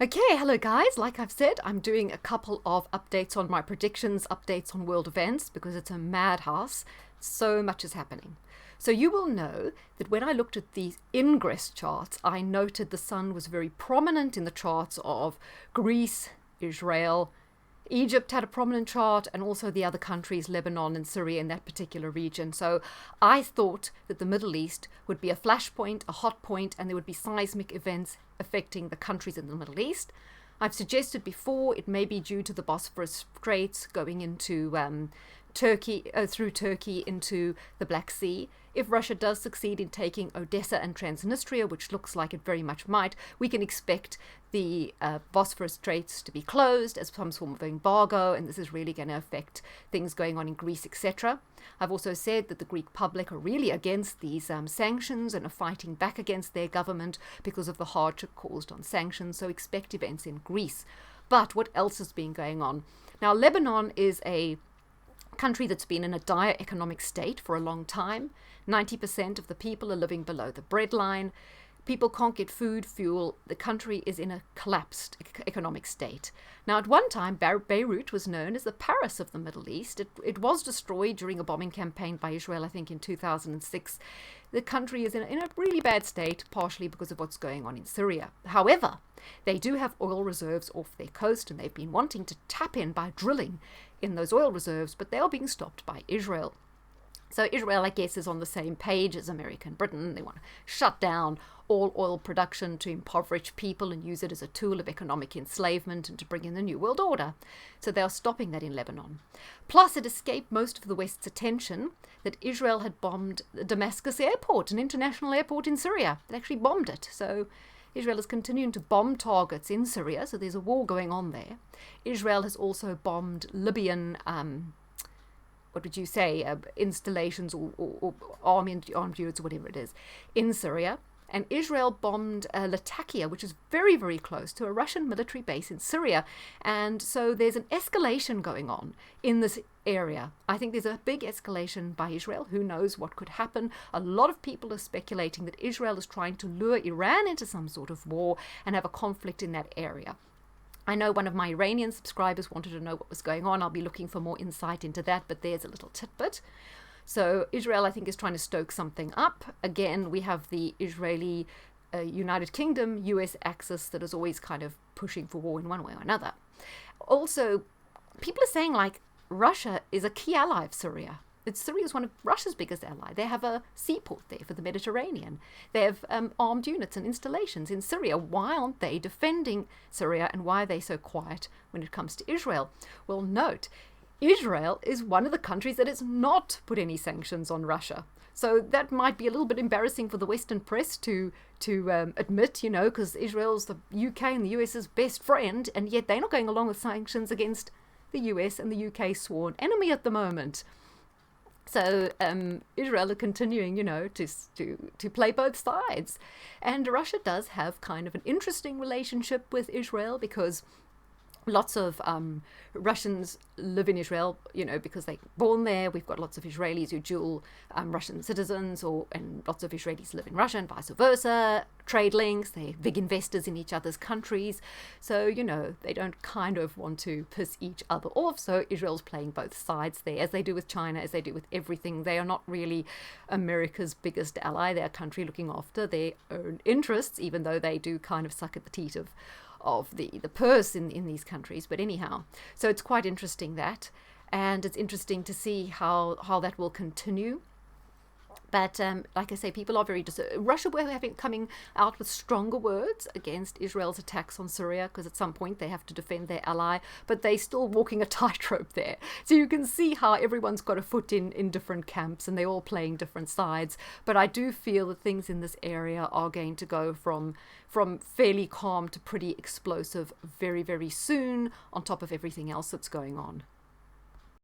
Okay, hello guys. Like I've said, I'm doing a couple of updates on my predictions, updates on world events, because it's a madhouse. So much is happening. So you will know that when I looked at the ingress charts, I noted the sun was very prominent in the charts of Greece, Israel, Egypt had a prominent chart, and also the other countries, Lebanon and Syria, in that particular region. So I thought that the Middle East would be a flashpoint, a hot point, and there would be seismic events affecting the countries in the Middle East. I've suggested before it may be due to the Bosphorus Straits going into Turkey, through Turkey into the Black Sea. If Russia does succeed in taking Odessa and Transnistria, which looks like it very much might, we can expect the Bosphorus Straits to be closed as some form of embargo, and this is really going to affect things going on in Greece, etc. I've also said that the Greek public are really against these sanctions and are fighting back against their government because of the hardship caused on sanctions, so expect events in Greece. But what else has been going on? Now, Lebanon is a country that's been in a dire economic state for a long time. 90% of the people are living below the breadline. People can't get food, fuel. The country is in a collapsed economic state. Now, at one time, Beirut was known as the Paris of the Middle East. It was destroyed during a bombing campaign by Israel, I think, in 2006. The country is in a really bad state, partially because of what's going on in Syria. However, they do have oil reserves off their coast, and they've been wanting to tap in by drilling in those oil reserves, but they are being stopped by Israel. So Israel, I guess, is on the same page as America and Britain. They want to shut down all oil production to impoverish people and use it as a tool of economic enslavement and to bring in the New World Order. So they are stopping that in Lebanon. Plus, it escaped most of the West's attention that Israel had bombed the Damascus airport, an international airport in Syria. It actually bombed it. So Israel is continuing to bomb targets in Syria, so there's a war going on there. Israel has also bombed Libyan what would you say, installations or armed units or whatever it is in Syria. And Israel bombed Latakia, which is very, very close to a Russian military base in Syria. And so there's an escalation going on in this area. I think there's a big escalation by Israel. Who knows what could happen? A lot of people are speculating that Israel is trying to lure Iran into some sort of war and have a conflict in that area. I know one of my Iranian subscribers wanted to know what was going on. I'll be looking for more insight into that, but there's a little tidbit. So Israel, I think, is trying to stoke something up. Again, we have the Israeli United Kingdom, US axis that is always kind of pushing for war in one way or another. Also, people are saying like Russia is a key ally of Syria. Syria is one of Russia's biggest ally. They have a seaport there for the Mediterranean. They have armed units and installations in Syria. Why aren't they defending Syria, and why are they so quiet when it comes to Israel? Well, note, Israel is one of the countries that has not put any sanctions on Russia. So that might be a little bit embarrassing for the Western press to admit, because Israel's the UK and the US's best friend, and yet they're not going along with sanctions against the US and the UK's sworn enemy at the moment. So Israel are continuing, to play both sides. And Russia does have kind of an interesting relationship with Israel because lots of Russians live in Israel, because they're born there. We've got lots of Israelis who dual Russian citizens, and lots of Israelis live in Russia and vice versa. Trade links, they're big investors in each other's countries. So, they don't kind of want to piss each other off. So Israel's playing both sides there, as they do with China, as they do with everything. They are not really America's biggest ally. They're a country looking after their own interests, even though they do kind of suck at the teat of the purse in these countries. But anyhow, so it's quite interesting that, and it's interesting to see how that will continue. But like I say, people are very Russia were coming out with stronger words against Israel's attacks on Syria, because at some point they have to defend their ally, but they're still walking a tightrope there. So you can see how everyone's got a foot in different camps, and they're all playing different sides. But I do feel that things in this area are going to go from fairly calm to pretty explosive very, very soon, on top of everything else that's going on.